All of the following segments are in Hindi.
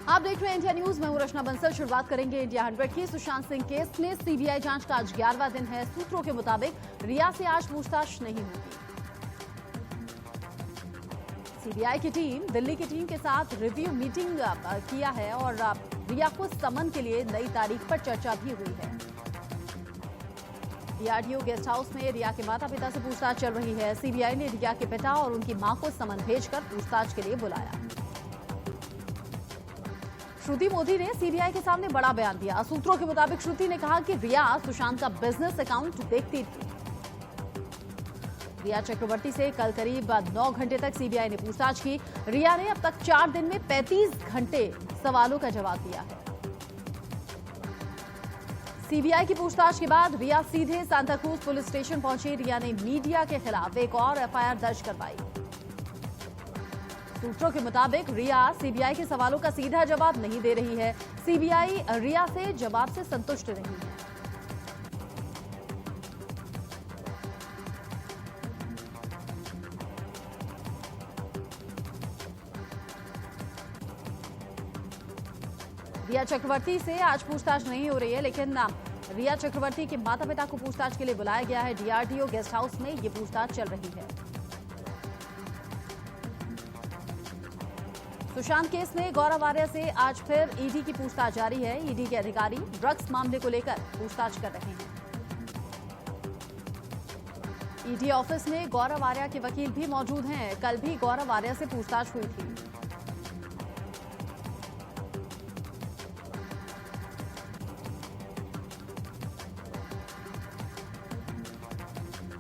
आप देख रहे हैं इंडिया न्यूज। मैं हूं रचना बंसल। शुरुआत करेंगे इंडिया 100 की। सुशांत सिंह केस में सीबीआई जांच का आज 11वां दिन है। सूत्रों के मुताबिक रिया से आज पूछताछ नहीं होगी। सीबीआई की टीम दिल्ली की टीम के साथ रिव्यू मीटिंग किया है और रिया को समन के लिए नई तारीख पर चर्चा भी हुई है। डीआरडीओ गेस्ट हाउस में रिया के माता पिता से पूछताछ चल रही है। सीबीआई ने रिया के पिता और उनकी मां को समन भेजकर पूछताछ के लिए बुलाया। श्रुति मोदी ने सीबीआई के सामने बड़ा बयान दिया। सूत्रों के मुताबिक श्रुति ने कहा कि रिया सुशांत का बिजनेस अकाउंट देखती थी। रिया चक्रवर्ती से कल करीब 9 घंटे तक सीबीआई ने पूछताछ की। रिया ने अब तक 4 दिन में 35 घंटे सवालों का जवाब दिया है। सीबीआई की पूछताछ के बाद रिया सीधे सांताक्रूज पुलिस स्टेशन पहुंची। रिया ने मीडिया के खिलाफ एक और एफआईआर दर्ज करवाई। सूत्रों के मुताबिक रिया सीबीआई के सवालों का सीधा जवाब नहीं दे रही है। सीबीआई रिया से जवाब से संतुष्ट नहीं है। रिया चक्रवर्ती से आज पूछताछ नहीं हो रही है, लेकिन रिया चक्रवर्ती के माता पिता को पूछताछ के लिए बुलाया गया है। डीआरडीओ गेस्ट हाउस में ये पूछताछ चल रही है। सुशांत केस में गौरव आर्या से आज फिर ईडी की पूछताछ जारी है। ईडी के अधिकारी ड्रग्स मामले को लेकर पूछताछ कर रहे हैं। ईडी ऑफिस में गौरव आर्या के वकील भी मौजूद हैं। कल भी गौरव आर्या से पूछताछ हुई थी।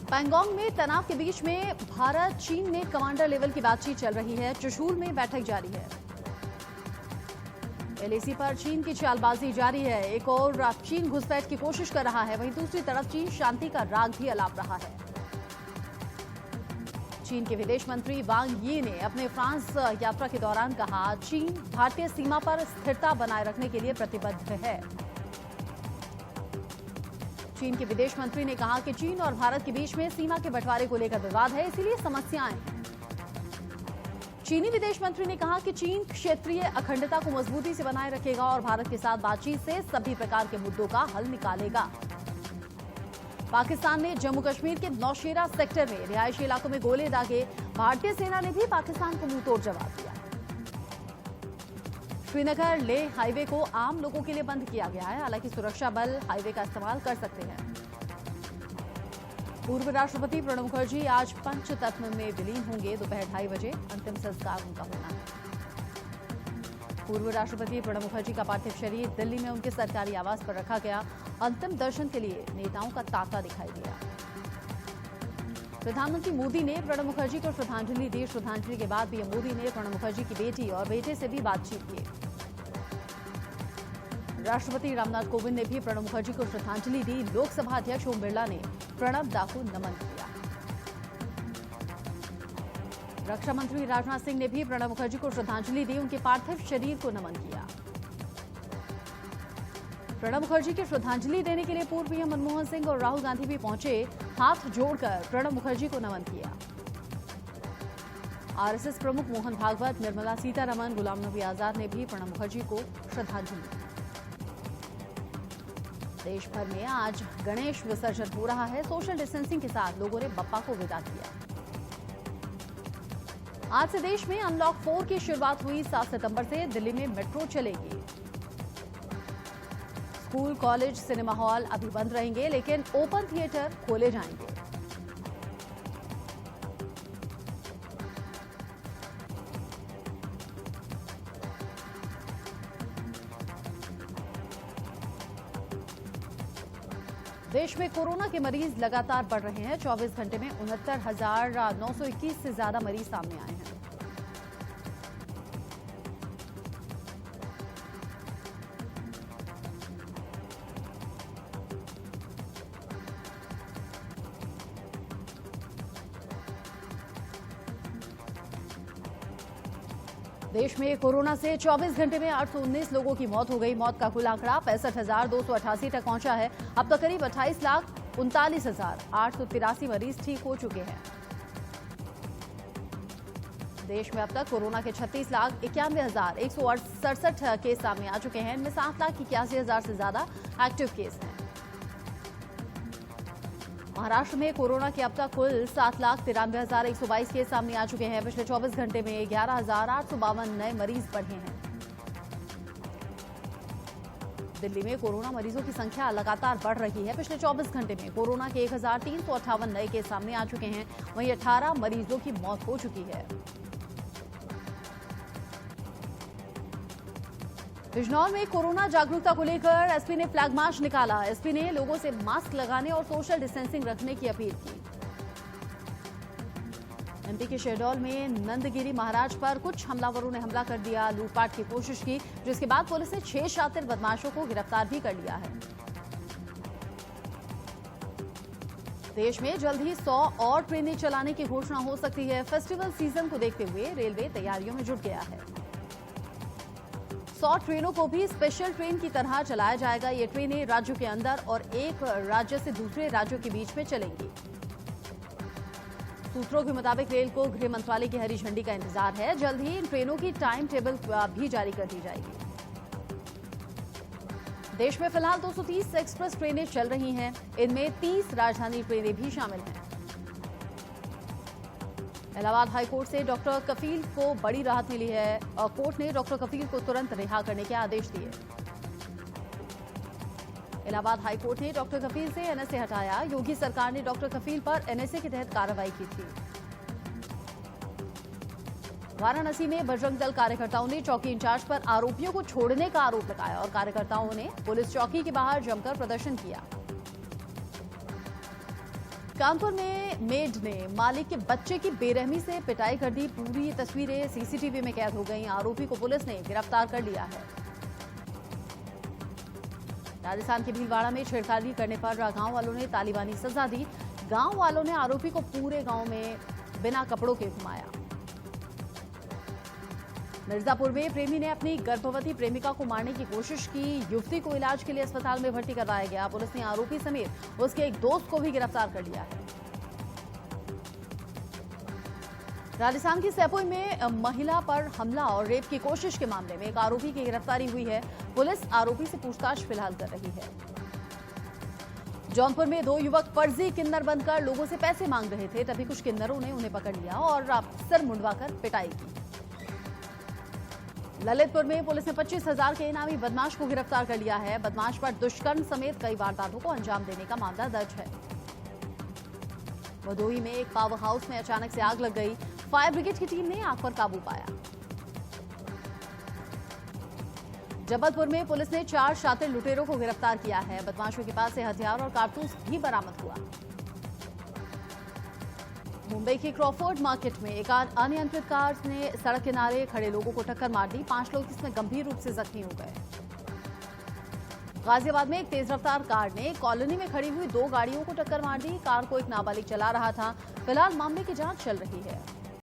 पैंगोंग में तनाव के बीच में भारत चीन में कमांडर लेवल की बातचीत चल रही है। चुशूल में बैठक जारी है। एलएसी पर चीन की चालबाजी जारी है। एक और चीन घुसपैठ की कोशिश कर रहा है, वहीं दूसरी तरफ चीन शांति का राग भी अलाप रहा है। चीन के विदेश मंत्री वांग यी ने अपने फ्रांस यात्रा के दौरान कहा, चीन भारतीय सीमा पर स्थिरता बनाए रखने के लिए प्रतिबद्ध है। चीन के विदेश मंत्री ने कहा कि चीन और भारत के बीच में सीमा के बंटवारे को लेकर विवाद है, इसीलिए समस्याएं हैं। चीनी विदेश मंत्री ने कहा कि चीन क्षेत्रीय अखंडता को मजबूती से बनाए रखेगा और भारत के साथ बातचीत से सभी प्रकार के मुद्दों का हल निकालेगा। पाकिस्तान ने जम्मू कश्मीर के नौशेरा सेक्टर में रिहायशी इलाकों में गोले दागे। भारतीय सेना ने भी पाकिस्तान को मुंहतोड़ जवाब दिया। श्रीनगर लेह हाईवे को आम लोगों के लिए बंद किया गया है। हालांकि सुरक्षा बल हाईवे का इस्तेमाल कर सकते हैं। पूर्व राष्ट्रपति प्रणब मुखर्जी आज पंचतत्व में विलीन होंगे। दोपहर 2:30 बजे अंतिम संस्कार उनका होना है। पूर्व राष्ट्रपति प्रणब मुखर्जी का पार्थिव शरीर दिल्ली में उनके सरकारी आवास पर रखा गया। अंतिम दर्शन के लिए नेताओं का तांता दिखाई दिया। प्रधानमंत्री मोदी ने प्रणब मुखर्जी को श्रद्धांजलि दी। श्रद्धांजलि के बाद पीएम मोदी ने प्रणब मुखर्जी की बेटी और बेटे से भी बातचीत की। राष्ट्रपति रामनाथ कोविंद ने भी प्रणब मुखर्जी को श्रद्धांजलि दी। लोकसभा अध्यक्ष ओम बिरला ने प्रणब दा को नमन किया। रक्षा मंत्री राजनाथ सिंह ने भी प्रणब मुखर्जी को श्रद्धांजलि दी। उनके पार्थिव शरीर को नमन किया। प्रणब मुखर्जी की श्रद्धांजलि देने के लिए पूर्व पीएम मनमोहन सिंह और राहुल गांधी भी पहुंचे। हाथ जोड़कर प्रणब मुखर्जी को नमन किया। आरएसएस प्रमुख मोहन भागवत, निर्मला सीतारमण, गुलाम नबी आजाद ने भी प्रणब मुखर्जी को श्रद्धांजलि दी। देश भर में आज गणेश विसर्जन हो रहा है। सोशल डिस्टेंसिंग के साथ लोगों ने बप्पा को विदा किया। आज से देश में अनलॉक 4 की शुरुआत हुई। 7 सितंबर से दिल्ली में मेट्रो चलेगी। स्कूल, कॉलेज, सिनेमा हॉल अभी बंद रहेंगे, लेकिन ओपन थिएटर खोले जाएंगे। देश में कोरोना के मरीज लगातार बढ़ रहे हैं। 24 घंटे में 69,921 से ज्यादा मरीज सामने आए हैं। देश में कोरोना से 24 घंटे में 819 लोगों की मौत हो गई। मौत का कुल आंकड़ा 65,288 तक पहुंचा है। अब तक करीब 28,39,883 मरीज ठीक हो चुके हैं। देश में अब तक कोरोना के 36,91,167 केस सामने आ चुके हैं। इनमें 7,81,000 से ज्यादा एक्टिव केस हैं। महाराष्ट्र में कोरोना के अब तक कुल 7,93,122 केस सामने आ चुके हैं। पिछले 24 घंटे में 11,852 नए मरीज बढ़े हैं। दिल्ली में कोरोना मरीजों की संख्या लगातार बढ़ रही है। पिछले 24 घंटे में कोरोना के 1,358 नए केस सामने आ चुके हैं। वहीं 18 मरीजों की मौत हो चुकी है। बिजनौर में कोरोना जागरूकता को लेकर एसपी ने फ्लैग मार्च निकाला। एसपी ने लोगों से मास्क लगाने और सोशल डिस्टेंसिंग रखने की अपील की। एमपी के शहडोल में नंदगिरी महाराज पर कुछ हमलावरों ने हमला कर दिया, लूटपाट की कोशिश की, जिसके बाद पुलिस ने 6 शातिर बदमाशों को गिरफ्तार भी कर लिया है। देश में जल्द ही 100 और ट्रेनें चलाने की घोषणा हो सकती है। फेस्टिवल सीजन को देखते हुए रेलवे तैयारियों में जुट गया है। 100 ट्रेनों को भी स्पेशल ट्रेन की तरह चलाया जाएगा। ये ट्रेनें राज्यों के अंदर और एक राज्य से दूसरे राज्यों के बीच में चलेंगी। सूत्रों के मुताबिक रेल को गृह मंत्रालय की हरी झंडी का इंतजार है। जल्द ही इन ट्रेनों की टाइम टेबल भी जारी कर दी जाएगी। देश में फिलहाल 230 एक्सप्रेस ट्रेनें चल रही हैं। इनमें 30 राजधानी ट्रेनें भी शामिल हैं। इलाहाबाद हाईकोर्ट से डॉक्टर कफील को बड़ी राहत मिली है और कोर्ट ने डॉक्टर कफील को तुरंत रिहा करने के आदेश दिए। इलाहाबाद हाईकोर्ट ने डॉक्टर कफील से एनएसए हटाया। योगी सरकार ने डॉक्टर कफील पर एनएसए के तहत कार्रवाई की थी। वाराणसी में बजरंग दल कार्यकर्ताओं ने चौकी इंचार्ज पर आरोपियों को छोड़ने का आरोप लगाया और कार्यकर्ताओं ने पुलिस चौकी के बाहर जमकर प्रदर्शन किया। कानपुर में मेड ने मालिक के बच्चे की बेरहमी से पिटाई कर दी। पूरी तस्वीरें सीसीटीवी में कैद हो गई। आरोपी को पुलिस ने गिरफ्तार कर लिया है। राजस्थान के भीलवाड़ा में छेड़खानी करने पर गांव वालों ने तालिबानी सजा दी। गांव वालों ने आरोपी को पूरे गांव में बिना कपड़ों के घुमाया। मिर्जापुर में प्रेमी ने अपनी गर्भवती प्रेमिका को मारने की कोशिश की। युवती को इलाज के लिए अस्पताल में भर्ती करवाया गया। पुलिस ने आरोपी समेत उसके एक दोस्त को भी गिरफ्तार कर लिया है। राजस्थान की सेपोई में महिला पर हमला और रेप की कोशिश के मामले में एक आरोपी की गिरफ्तारी हुई है। पुलिस आरोपी से पूछताछ फिलहाल कर रही है। जौनपुर में 2 युवक फर्जी किन्नर बनकर लोगों से पैसे मांग रहे थे, तभी कुछ किन्नरों ने उन्हें पकड़ लिया और सर मुंडवाकर पिटाई की। ललितपुर में पुलिस ने 25,000 के इनामी बदमाश को गिरफ्तार कर लिया है। बदमाश पर दुष्कर्म समेत कई वारदातों को अंजाम देने का मामला दर्ज है। भदोही में एक पावर हाउस में अचानक से आग लग गई। फायर ब्रिगेड की टीम ने आग पर काबू पाया। जबलपुर में पुलिस ने 4 शातिर लुटेरों को गिरफ्तार किया है। बदमाशों के पास से हथियार और कारतूस भी बरामद हुआ। मुंबई के क्रॉफोर्ड मार्केट में एक अनियंत्रित कार ने सड़क किनारे खड़े लोगों को टक्कर मार दी। 5 लोग इसमें गंभीर रूप से जख्मी हो गए। गाजियाबाद में एक तेज रफ्तार कार ने कॉलोनी में खड़ी हुई 2 गाड़ियों को टक्कर मार दी। कार को एक नाबालिग चला रहा था। फिलहाल मामले की जांच चल रही है।